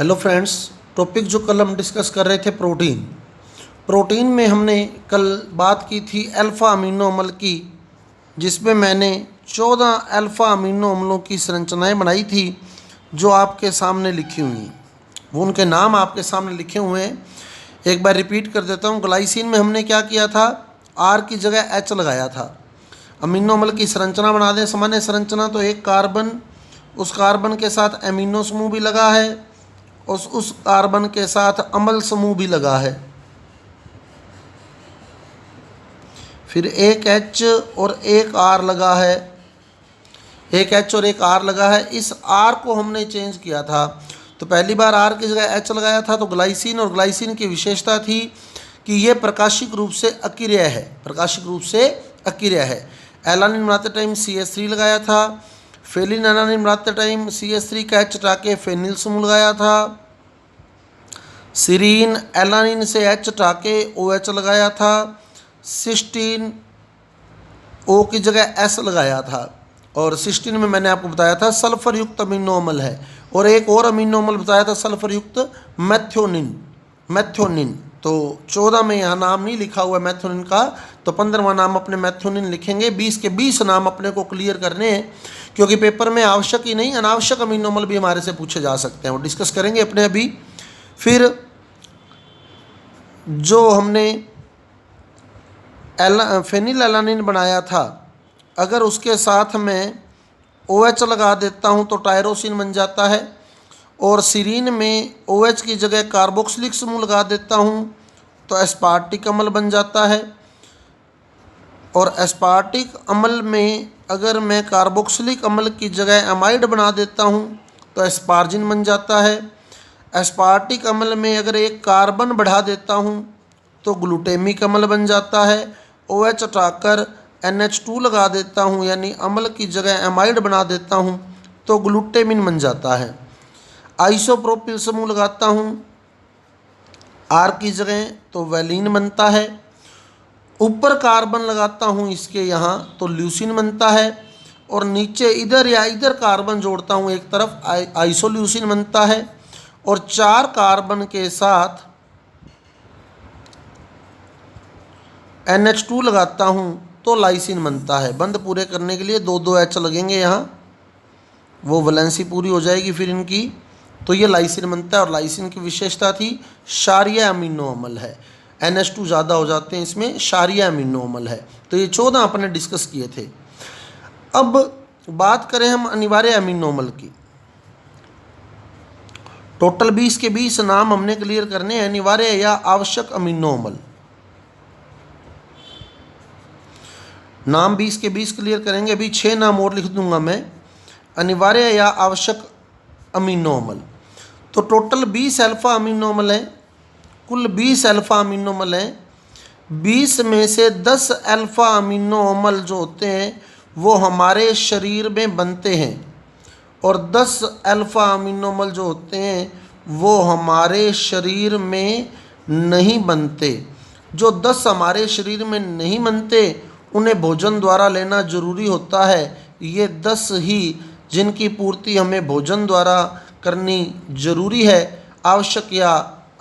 Hello friends, topic जो कल हम डिस्कस कर रहे थे प्रोटीन में हमने कल बात की थी अल्फ़ा अमीनो अम्ल की, जिसमें मैंने 14 अल्फ़ा अमीनो अम्लों की संरचनाएं बनाई थी जो आपके सामने लिखी हुई हैं। वो उनके नाम आपके सामने लिखे हुए हैं। एक बार रिपीट कर देता हूँ। ग्लाइसिन में हमने क्या किया था, आर की जगह एच लगाया था। अमीनो अम्ल की संरचना बना दें, सामान्य संरचना तो एक कार्बन, उस कार्बन के साथ एमिनो समूह भी लगा है, उस कार्बन के साथ अम्ल समूह भी लगा है, फिर एक एच और एक आर लगा है, एक एच और एक आर लगा है। इस आर को हमने चेंज किया था, तो पहली बार आर की जगह एच लगाया था तो ग्लाइसिन, और ग्लाइसिन की विशेषता थी कि ये प्रकाशिक रूप से अक्रिय है, प्रकाशिक रूप से अक्रिय है। एलानिन बनाते टाइम CH3 लगाया था, फेलिन एलानिन बनाते टाइम CH3 का एच हटा के फेनिल समूह लगाया था, सीरीन एलानिन से एच हटा के OH लगाया था, सिस्टीन O की जगह S लगाया था, और सिस्टीन में मैंने आपको बताया था सल्फर युक्त अमीनो अम्ल है, और एक और अमीनो अम्ल बताया था सल्फर युक्त मैथ्योनिन। तो 14 में यहाँ नाम नहीं लिखा हुआ मैथ्योनिन का, तो 15वां नाम अपने मैथ्योनिन लिखेंगे। 20 के 20 नाम अपने को क्लियर करने हैं, क्योंकि पेपर में आवश्यक ही नहीं अनावश्यक अमीनो अम्ल भी हमारे से पूछे जा सकते हैं, वो डिस्कस करेंगे अपने अभी। फिर जो हमने फेनिल एलानिन बनाया था, अगर उसके साथ में OH लगा देता हूँ तो टायरोसिन बन जाता है, और सीरीन में OH की जगह कार्बोक्सिलिक समूह लगा देता हूँ तो एस्पार्टिक अम्ल बन जाता है, और एस्पार्टिक अम्ल में अगर मैं कार्बोक्सिलिक अम्ल की जगह एमाइड बना देता हूँ तो एस्पार्जिन बन जाता है। एस्पार्टिक अम्ल में अगर एक कार्बन बढ़ा देता हूँ तो ग्लूटेमिक अम्ल बन जाता है। OH हटाकर NH2 लगा देता हूँ, यानी अम्ल की जगह एमाइड बना देता हूँ तो ग्लूटेमिन बन जाता है। आइसोप्रोपिल समूह लगाता हूँ R की जगह तो वैलीन बनता है। ऊपर कार्बन लगाता हूँ इसके यहाँ तो ल्यूसिन बनता है, और नीचे इधर या इधर कार्बन जोड़ता हूँ एक तरफ आइसोल्यूसिन बनता है, और 4 कार्बन के साथ NH2 लगाता हूँ तो लाइसिन बनता है। बंद पूरे करने के लिए 2 H लगेंगे यहाँ, वो वैलेंसी पूरी हो जाएगी फिर इनकी, तो ये लाइसिन बनता है। और लाइसिन की विशेषता थी क्षारीय अमीनो अम्ल है, NH2 ज़्यादा हो जाते हैं इसमें, क्षारीय अमीनो अम्ल है। तो ये 14 अपने डिस्कस किए थे। अब बात करें हम अनिवार्य अमीनो अम्ल की, टोटल 20 के 20 नाम हमने क्लियर करने हैं अनिवार्य या आवश्यक अमीनो अम्ल। नाम 20 के 20 क्लियर करेंगे। अभी 6 नाम और लिख दूंगा मैं, अनिवार्य या आवश्यक अमीनो अम्ल। तो टोटल 20 अल्फ़ा अमीनो अम्ल हैं, कुल 20 अल्फ़ा अमीनो अम्ल हैं। 20 में से 10 अल्फ़ा अमीनो अम्ल जो होते हैं वो हमारे शरीर में बनते हैं, और 10 अल्फ़ा अमीनो अम्ल जो होते हैं वो हमारे शरीर में नहीं बनते। जो 10 हमारे शरीर में नहीं बनते उन्हें भोजन द्वारा लेना जरूरी होता है। ये 10 ही जिनकी पूर्ति हमें भोजन द्वारा करनी जरूरी है, आवश्यक या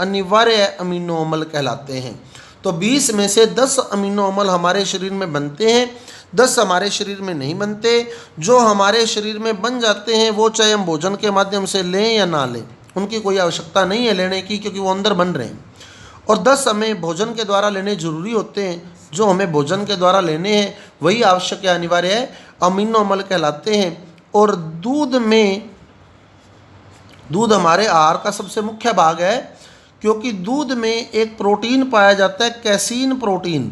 अनिवार्य अमीनो अम्ल कहलाते हैं। तो 20 में से 10 अमीनो अम्ल हमारे शरीर में बनते हैं, 10 हमारे शरीर में नहीं बनते। जो हमारे शरीर में बन जाते हैं वो चाहे हम भोजन के माध्यम से लें या ना लें, उनकी कोई आवश्यकता नहीं है लेने की, क्योंकि वो अंदर बन रहे हैं। और 10 हमें भोजन के द्वारा लेने जरूरी होते हैं। जो हमें भोजन के द्वारा लेने हैं वही आवश्यक या अनिवार्य है अमीनो अम्ल कहलाते हैं। और दूध हमारे आहार का सबसे मुख्य भाग है, क्योंकि दूध में एक प्रोटीन पाया जाता है कैसीन प्रोटीन।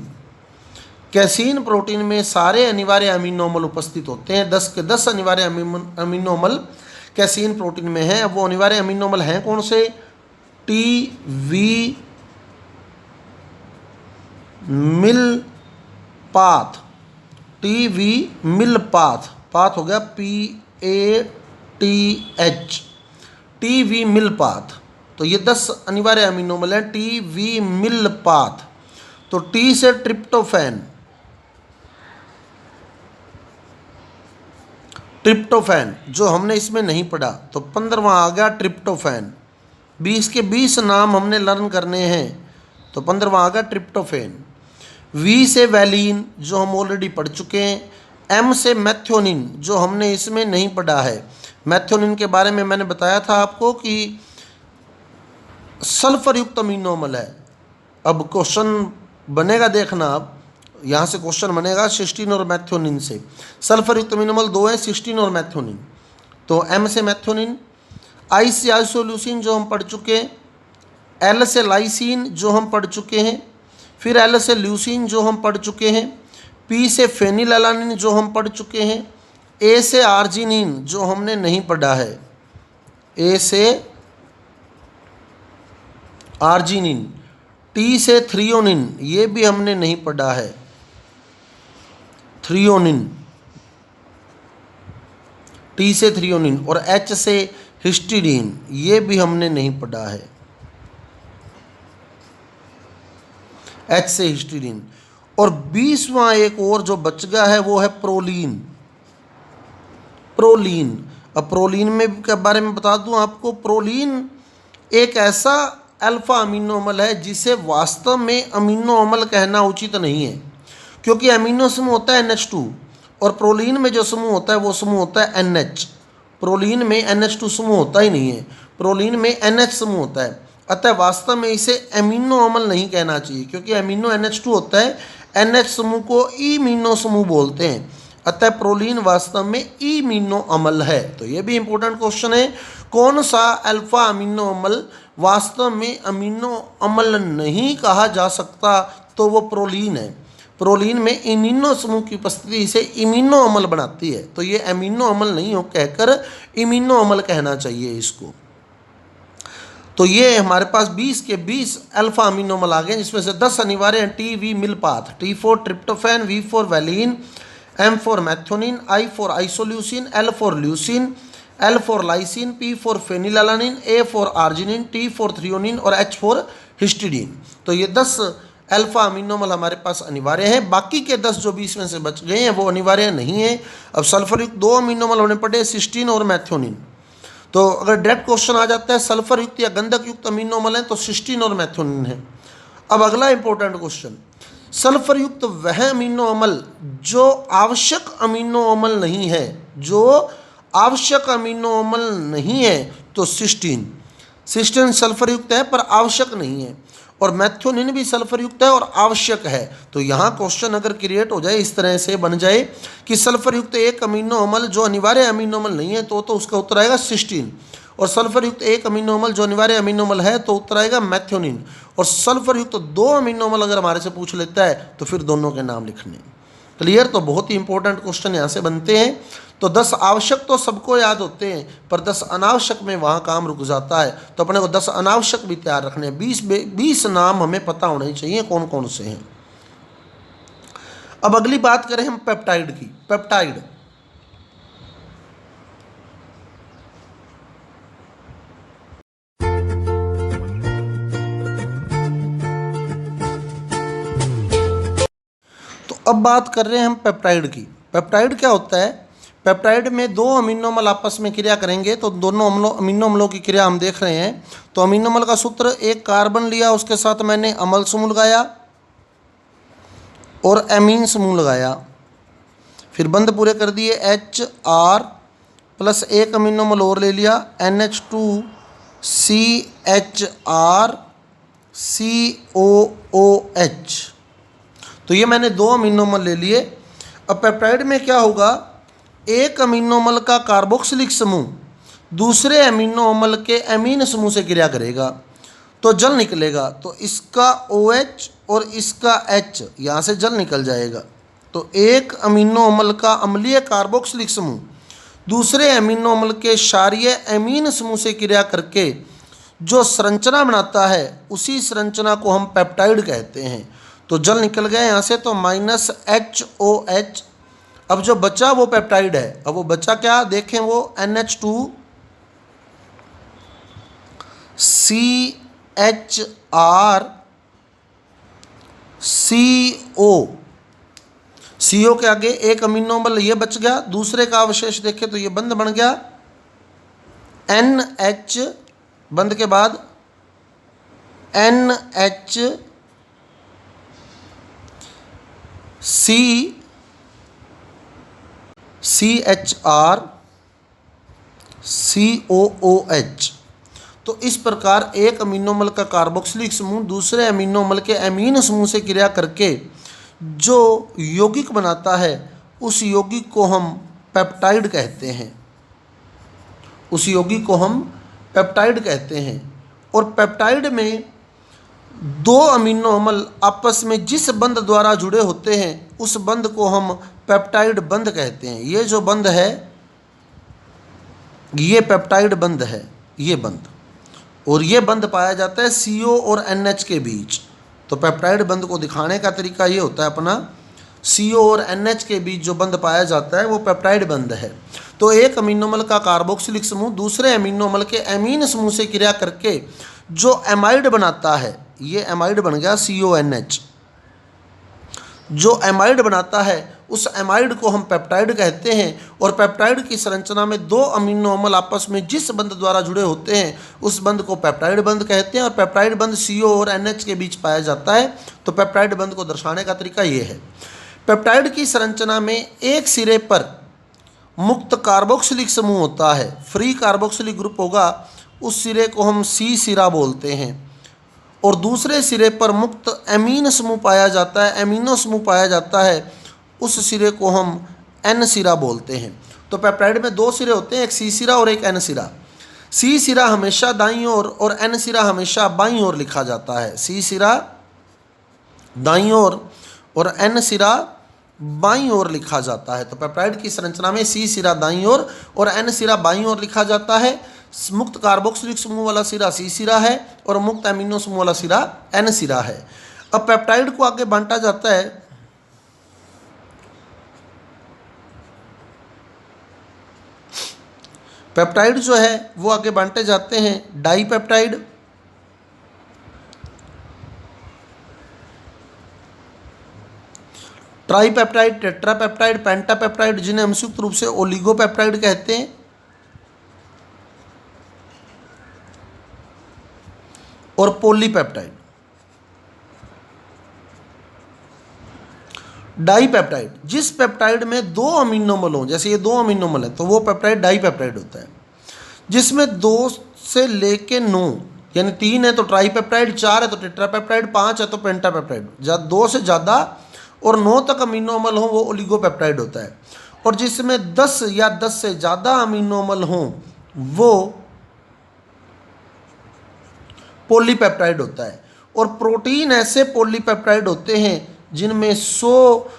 कैसीन प्रोटीन में सारे अनिवार्य अमीनो अम्ल उपस्थित होते हैं। 10 के 10 अनिवार्य अमीनो अम्ल कैसीन प्रोटीन में है। अब वो अनिवार्य अमीनो अम्ल हैं कौन से? टी वी मिल पाथ हो गया PATH, टी मिल पाथ। तो ये 10 अनिवार्य अमीनो अम्ल हैं टी मिल पाथ। तो टी से ट्रिप्टोफैन जो हमने इसमें नहीं पढ़ा, तो 15वां आ गया ट्रिप्टोफैन। 20 के 20 नाम हमने लर्न करने हैं। तो 15वां आ गया ट्रिप्टोफेन। वी से वैलीन जो हम ऑलरेडी पढ़ चुके हैं। एम से मैथ्योनिन जो हमने इसमें नहीं पढ़ा है। मैथ्योनिन के बारे में मैंने बताया था आपको कि सल्फर युक्त अमीनो अम्ल है। अब क्वेश्चन बनेगा, देखना आप, यहाँ से क्वेश्चन बनेगा सिस्टीन और मैथ्योनिन से। सल्फर युक्त अमीनो अम्ल दो हैं, सिस्टीन और मैथ्योनिन। तो एम से मैथ्योनिन, आई से आइसोल्यूसिन जो हम पढ़ चुके हैं, एल से लाइसिन जो हम पढ़ चुके हैं, फिर एल से ल्यूसिन जो हम पढ़ चुके हैं, पी से फेनिलएलानिन जो हम पढ़ चुके हैं, ए से आर्जिनिन जो हमने नहीं पढ़ा है, ए से आर्जिनिन, टी से थ्रियोनिन ये भी हमने नहीं पढ़ा है, थ्रियोनिन, टी से थ्रियोनिन, और एच से हिस्टीडीन ये भी हमने नहीं पढ़ा है, एच से हिस्टीडीन। और 20वां एक और जो बच गया है वो है प्रोलीन। प्रोलीन, अब प्रोलीन में के बारे में बता दूं आपको, प्रोलीन एक ऐसा अल्फा अमीनो अम्ल है जिसे वास्तव में अमीनो अम्ल कहना उचित नहीं है, क्योंकि अमीनो समूह होता है NH2 और प्रोलीन में जो समूह होता है वो समूह होता है NH। प्रोलीन में NH2 समूह होता ही नहीं है, प्रोलीन में NH समूह होता है। अतः वास्तव में इसे अमीनो अम्ल नहीं कहना चाहिए, क्योंकि अमीनो NH2 होता है, NH समूह को ईमीनो समूह बोलते हैं। अतः प्रोलीन वास्तव में ईमीनो अम्ल है। तो ये भी इंपॉर्टेंट क्वेश्चन है, कौन सा अल्फा अमीनो अम्ल वास्तव में अमीनो अम्ल नहीं कहा जा सकता, तो वो प्रोलीन है। प्रोलीन में इमिनो समूह की उपस्थिति इसे इमिनो अम्ल बनाती है, तो ये अमीनो अम्ल नहीं हो कहकर इमिनो अम्ल कहना चाहिए इसको। तो ये हमारे पास 20 के 20 अल्फा अमीनो अम्ल आ गए, जिसमें से 10 अनिवार्य हैं। T V mill path, T for tryptophan, V for valine, M for methionine, I for isoleucine, L for leucine, L for lysine, P for phenylalanine, A for arginine, T for threonine और H for histidine. तो ये 10 alpha amino अम्ल हमारे पास अनिवार्य है। बाकी के 10 जो 20 में से बच गए हैं वो अनिवार्य नहीं है। अब सल्फर युक्त 2 अमीनो अम्ल होने पड़े, सिस्टीन और मैथ्योनिन। तो अगर डायरेक्ट क्वेश्चन आ जाता है सल्फर युक्त या गंधक युक्त अमीनो अम्ल है तो सिस्टीन और मैथ्योनिन है। अब अगला इंपॉर्टेंट क्वेश्चन, सल्फर युक्त वह अमीनो अम्ल जो आवश्यक अमीनो अम्ल नहीं है, जो आवश्यक अमीनो अम्ल नहीं है, तो सिस्टीन। सिस्टीन सल्फर युक्त है पर आवश्यक नहीं है, और मैथ्योनिन भी सल्फर युक्त है और आवश्यक है। तो यहाँ क्वेश्चन अगर क्रिएट हो जाए, इस तरह से बन जाए कि सल्फर युक्त एक अमीनो अम्ल जो अनिवार्य अमीनो अम्ल नहीं है, तो उसका उत्तर आएगा सिस्टीन। और सल्फर युक्त एक अमीनो अम्ल जो अनिवार्य अमीनो अम्ल है, तो उत्तर आएगा मैथ्योनिन। और सल्फर युक्त 2 अमीनो अम्ल अगर हमारे से पूछ लेता है तो फिर दोनों के नाम लिखने। क्लियर? तो बहुत ही इंपॉर्टेंट क्वेश्चन यहाँ से बनते हैं। तो 10 आवश्यक तो सबको याद होते हैं, पर 10 अनावश्यक में वहाँ काम रुक जाता है। तो अपने को 10 अनावश्यक भी तैयार रखने हैं। 20 नाम हमें पता होने चाहिए कौन कौन से हैं। अब अगली बात करें हम पेप्टाइड की। पेप्टाइड, तो अब बात कर रहे हैं हम पेप्टाइड की। पेप्टाइड क्या होता है? पेप्टाइड में 2 अमीनो अम्ल आपस में क्रिया करेंगे, तो दोनों अमीनो अम्लों की क्रिया हम देख रहे हैं। तो अमीनो अम्ल का सूत्र, एक कार्बन लिया, उसके साथ मैंने अम्ल समूह लगाया और एमीन समूह लगाया, फिर बंद पूरे कर दिए, HR प्लस एक अमीनो अम्ल और ले लिया, NH2CHRCOOH। तो ये मैंने 2 अमीनो अम्ल ले लिए। अब पेप्टाइड में क्या होगा, एक अमीनो अम्ल का कार्बोक्सिलिक समूह दूसरे अमीनो अम्ल के एमीन समूह से क्रिया करेगा तो जल निकलेगा। तो इसका OH और इसका H, यहाँ से जल निकल जाएगा। तो एक अमीनो अम्ल का अम्लीय कार्बोक्सिलिक समूह दूसरे अमीनो अम्ल के क्षारीय एमीन समूह से क्रिया करके जो संरचना बनाता है, उसी संरचना को हम पेप्टाइड कहते हैं। तो जल निकल गया यहाँ से, तो -HOH। अब जो बचा वो पेप्टाइड है। अब वो बचा क्या देखें, वो NH2CHRCO। CO के आगे एक अमीनो अम्ल ये बच गया, दूसरे का अवशेष देखें तो ये बंद बन गया, NH बंद के बाद NHCCHRCOOH। तो इस प्रकार एक अमीनोमल का कार्बोक्सिलिक समूह दूसरे अमीनोमल के अमीन समूह से क्रिया करके जो यौगिक बनाता है उस यौगिक को हम पेप्टाइड कहते हैं। उस यौगिक को हम पेप्टाइड कहते हैं। और पेप्टाइड में दो अमीनोमल आपस में जिस बंध द्वारा जुड़े होते हैं उस बंध को हम पेप्टाइड बंध कहते हैं। ये जो बंध है ये पेप्टाइड बंध है, ये बंध। और ये बंध पाया जाता है CO और NH के बीच। तो पेप्टाइड बंध को दिखाने का तरीका ये होता है अपना, CO और NH के बीच जो बंध पाया जाता है वो पेप्टाइड बंध है। तो एक अमीनोमल का कार्बोक्सिलिक समूह दूसरे अमीनोमल के अमीन समूह से क्रिया करके जो एमाइड बनाता है, ये एमाइड बन गया CONH। जो एमाइड बनाता है उस एमाइड को हम पेप्टाइड कहते हैं। और पेप्टाइड की संरचना में दो अमीनोमल आपस में जिस बंध द्वारा जुड़े होते हैं उस बंध को पेप्टाइड बंध कहते हैं। और पेप्टाइड बंध CO और NH के बीच पाया जाता है। तो पेप्टाइड बंध को दर्शाने का तरीका ये है। पेप्टाइड की संरचना में एक सिरे पर मुक्त कार्बोक्सिलिक समूह होता है, फ्री कार्बोक्सिलिक ग्रुप होगा, उस सिरे को हम C सिरा बोलते हैं। और दूसरे सिरे पर मुक्त एमीन समूह पाया जाता है, एमिनो समूह पाया जाता है, उस सिरे को हम N सिरा बोलते हैं। तो पेप्टाइड में दो सिरे होते हैं, एक C सिरा और एक N सिरा। C सिरा हमेशा दाईं ओर और N सिरा हमेशा बाईं ओर लिखा जाता है। C सिरा दाईं ओर और N सिरा बाईं ओर लिखा जाता है। तो पेप्टाइड की संरचना में C सिरा दाईं ओर और N सिरा बाईं ओर लिखा जाता है। मुक्त कार्बोक्सिलिक समूह वाला सिरा C सिरा है और मुक्त एमिनो समूह वाला सिरा N सिरा है। अब पेप्टाइड को आगे बांटा जाता है पेप्टाइड जो है वो आगे बांटे जाते हैं डाईपेप्टाइड, ट्राईपेप्टाइड, टेट्रापेप्टाइड, पेंटापेप्टाइड, जिन्हें हम संयुक्त रूप से ओलिगोपेप्टाइड कहते हैं, और पॉलीपेप्टाइड। डाईपेप्टाइड, जिस पेप्टाइड में दो अमीनोमल हो, जैसे ये दो अमीनोमल है तो वो पेप्टाइड डाईपेप्टाइड होता है। जिसमें 2 से लेके 9 यानी 3 है तो ट्राईपेप्टाइड, 4 है तो टेट्रापेप्टाइड, 5 है तो पेंटापेप्टाइड, 2 से ज़्यादा और 9 तक अमीनोमल हो वो ओलिगोपेप्टाइड होता है। और जिसमें 10 या 10 से ज़्यादा अमीनोमल हों वो पॉलीपेप्टाइड होता है। और प्रोटीन ऐसे पॉलीपेप्टाइड होते हैं जिनमें 100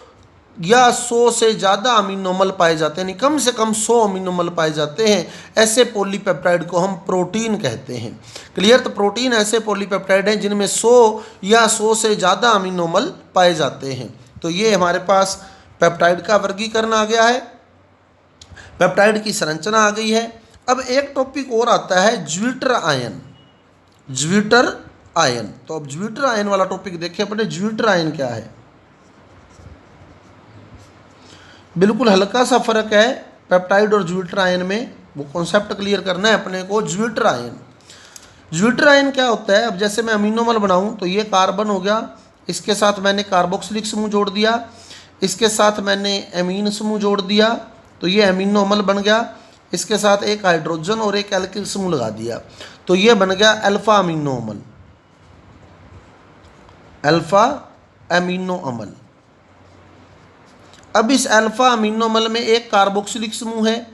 या 100 से ज़्यादा अमीनोमल पाए जाते हैं, यानी कम से कम 100 अमीनोमल पाए जाते हैं। ऐसे पॉलीपेप्टाइड को हम प्रोटीन कहते हैं। क्लियर? तो प्रोटीन ऐसे पॉलीपेप्टाइड हैं जिनमें 100 या 100 से ज़्यादा अमीनोमल पाए जाते हैं। तो ये हमारे पास पेप्टाइड का वर्गीकरण आ गया है, पेप्टाइड की संरचना आ गई है। अब एक टॉपिक और आता है ज्विटर आयन। ज्विटर आयन, तो अब ज्विटर आयन वाला टॉपिक देखें अपने। ज्विटर आयन क्या है? बिल्कुल हल्का सा फर्क है पेप्टाइड और ज्विटर आयन में, वो कॉन्सेप्ट क्लियर करना है अपने को। ज्विटर आयन, ज्विटर आयन क्या होता है? अब जैसे मैं अमीनोमल बनाऊं तो ये कार्बन हो गया, इसके साथ मैंने कार्बोक्सिलिक समूह जोड़ दिया, इसके साथ मैंने एमीन समूह जोड़ दिया तो ये एमिनोमल बन गया। इसके साथ एक हाइड्रोजन और एक एल्किल समूह लगा दिया तो ये बन गया अल्फा अमीनोमल, अल्फा एमिनो अमल। अब इस अल्फा अमीनोमल में एक कार्बोक्सिलिक समूह है,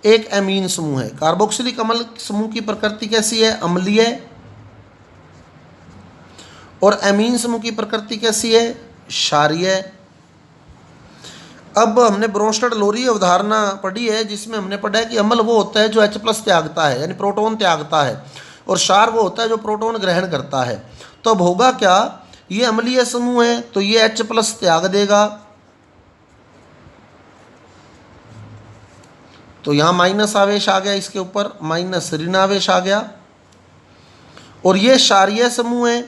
एक एमीन समूह है। कार्बोक्सिलिक अम्ल समूह की प्रकृति कैसी है? अम्लीय। और एमीन समूह की प्रकृति कैसी है? क्षारीय। अब हमने ब्रोंस्टेड लोरी अवधारणा पढ़ी है जिसमें हमने पढ़ा है कि अम्ल वो होता है जो H+ त्यागता है, यानी प्रोटॉन त्यागता है, और क्षार वो होता है जो प्रोटॉन ग्रहण करता है। तो अब होगा क्या? ये अम्लीय समूह है तो ये H+ त्याग देगा, तो यहाँ माइनस आवेश आ गया, इसके ऊपर माइनस ऋण आवेश आ गया। और ये क्षारीय समूह है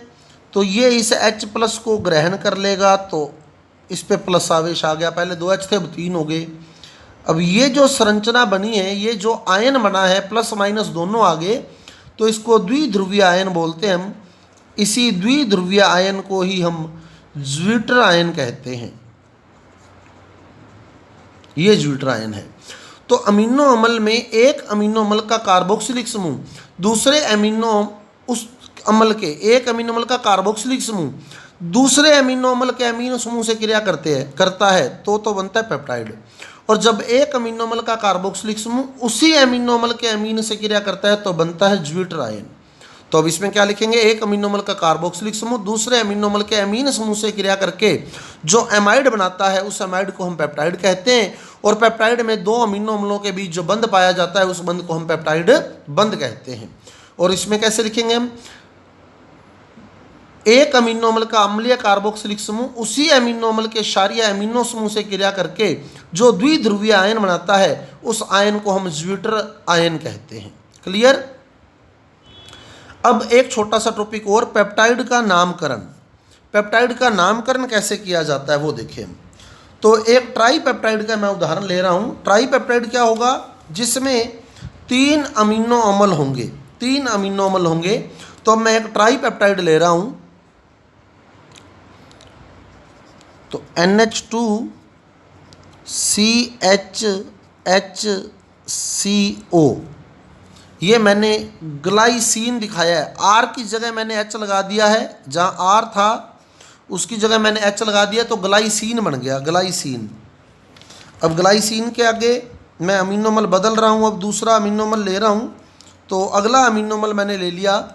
तो ये इस H+ को ग्रहण कर लेगा तो इस पे प्लस आवेश आ गया। पहले 2 H थे अब 3 हो गए। अब ये जो संरचना बनी है, ये जो आयन बना है प्लस माइनस दोनों आ गए, तो इसको द्विध्रुवीय आयन बोलते हैं हम। इसी द्विध्रुवीय आयन को ही हम ज्विटर आयन कहते हैं। ये ज्विटर आयन है। तो अमीनो अम्ल में एक अमीनो अम्ल का कार्बोक्सिलिक समूह दूसरे अमीनो उस अम्ल के एक अमीनो अम्ल का कार्बोक्सिलिक समूह दूसरे अमीनो अम्ल के अमीनो समूह से क्रिया करता है तो बनता है पेप्टाइड। और जब एक अमीनो अम्ल का कार्बोक्सिलिक समूह उसी अमीनो अम्ल के अमीन से क्रिया करता है तो बनता है ज्विटर आयन। तो अब इसमें क्या लिखेंगे, एक अमीनो अम्ल का कार्बोक्सिलिक समूह दूसरे अमीनो अम्ल के अमीन समूह से क्रिया करके जो एमाइड बनाता है उस एमाइड को हम पेप्टाइड कहते हैं। और पेप्टाइड में दो अमीनो अम्लों के बीच जो बंध पाया जाता है उस बंध को हम पेप्टाइड बंध कहते हैं। और इसमें कैसे लिखेंगे हम, एक अमीनो अम्ल का अम्लीय कार्बोक्सिलिक समूह उसी अमीनो अम्ल के क्षारीय अमीनो समूह से क्रिया करके जो द्विध्रुवीय आयन बनाता है उस आयन को हम ज्विटर आयन कहते हैं। क्लियर। अब एक छोटा सा टॉपिक और, पेप्टाइड का नामकरण। पेप्टाइड का नामकरण कैसे किया जाता है वो देखिए हम। तो एक ट्राई पेप्टाइड का मैं उदाहरण ले रहा हूँ। ट्राई पेप्टाइड क्या होगा, जिसमें 3 अमीनो अम्ल होंगे, 3 अमीनो अम्ल होंगे। तो अब मैं एक ट्राई पेप्टाइड ले रहा हूँ। तो NH2CHHCO, ये मैंने ग्लाइसिन दिखाया है। आर की जगह मैंने एच लगा दिया है, जहाँ आर था उसकी जगह मैंने एच लगा दिया तो ग्लाइसिन बन गया, ग्लाइसिन। अब ग्लाइसिन के आगे मैं अमीनो अम्ल बदल रहा हूँ, अब दूसरा अमीनो अम्ल ले रहा हूँ। तो अगला अमीनो अम्ल मैंने ले लिया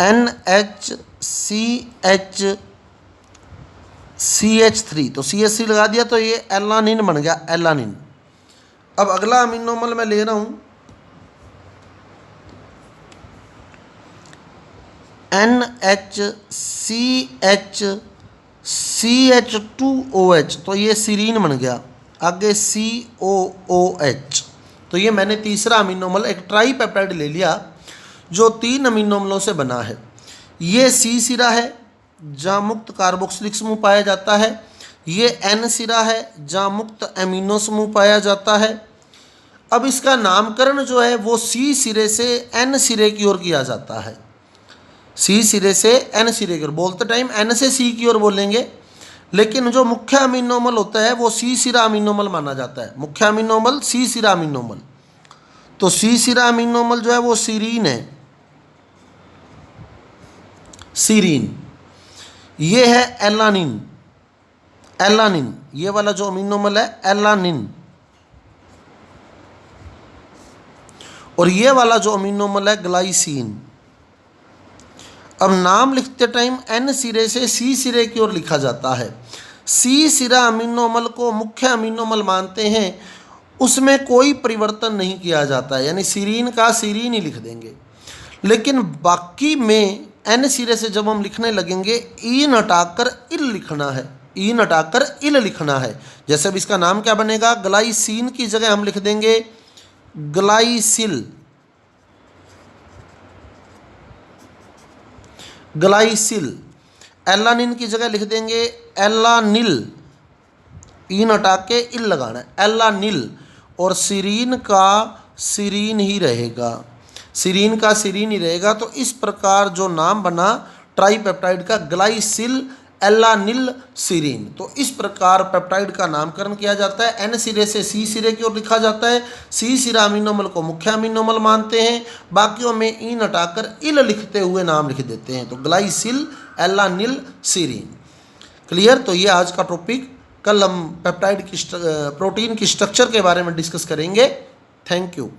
NHCHCH3, तो CH3 लगा दिया तो ये एलानिन बन गया, एलानिन। अब अगला अमीनो अम्ल मैं ले रहा हूँ NHCHCH2OH, तो ये सीरीन बन गया, आगे COOH। तो ये मैंने तीसरा अमीनो अम्ल एक ट्राई पेप्टाइड ले लिया जो 3 अमीनो अम्लों से बना है। ये C सिरा है जहाँ मुक्त कार्बोक्सिलिक समूह पाया जाता है, ये N सिरा है जहाँ मुक्त अमीनो समूह पाया जाता है। अब इसका नामकरण जो है वो C सिरे से N सिरे की ओर किया जाता है, C सिरे से N सिरे की ओर। बोलते टाइम N से C की ओर बोलेंगे, लेकिन जो मुख्य अमीनो अम्ल होता है वो C सिरा अमीनो अम्ल माना जाता है। मुख्य अमीनो अम्ल C सिरा अमीनो अम्ल। तो C सिरा अमीनो अम्ल जो है वो सीरीन है, सीरीन। ये है एलानिन, एलानिन, ये वाला जो अमीनो अम्ल है एलानिन। और ये वाला जो अमीनो अम्ल है ग्लाइसिन। अब नाम लिखते टाइम N सिरे से C सिरे की ओर लिखा जाता है। C सिरा अमीनो अम्ल को मुख्य अमीनो अम्ल मानते हैं, उसमें कोई परिवर्तन नहीं किया जाता है, यानी सीरीन का सीरीन ही लिख देंगे। लेकिन बाकी में N सिरे से जब हम लिखने लगेंगे ईन हटाकर इल लिखना है, ईन हटाकर इल लिखना है। जैसे अब इसका नाम क्या बनेगा, ग्लाइसिन की जगह हम लिख देंगे ग्लाइसिल, ग्लाइसिल। एलानिन की जगह लिख देंगे एलानिल, ईन हटा के इल लगाना है, एलानिल। और सीरीन का सीरीन ही रहेगा, सीरीन का सीरीन ही रहेगा। तो इस प्रकार जो नाम बना ट्राईपेप्टाइड का, ग्लाइसिल एलानिल सीरीन। तो इस प्रकार पेप्टाइड का नामकरण किया जाता है। N सिरे से C सिरे की ओर लिखा जाता है। C सिरा अमीनो अम्ल को मुख्य अमीनो अम्ल मानते हैं, बाकियों में ईन हटाकर इल लिखते हुए नाम लिख देते हैं। तो ग्लाइसिल एलानिल सीरीन। क्लियर। तो ये आज का टॉपिक। कल हम पेप्टाइड की प्रोटीन की स्ट्रक्चर के बारे में डिस्कस करेंगे। Thank you.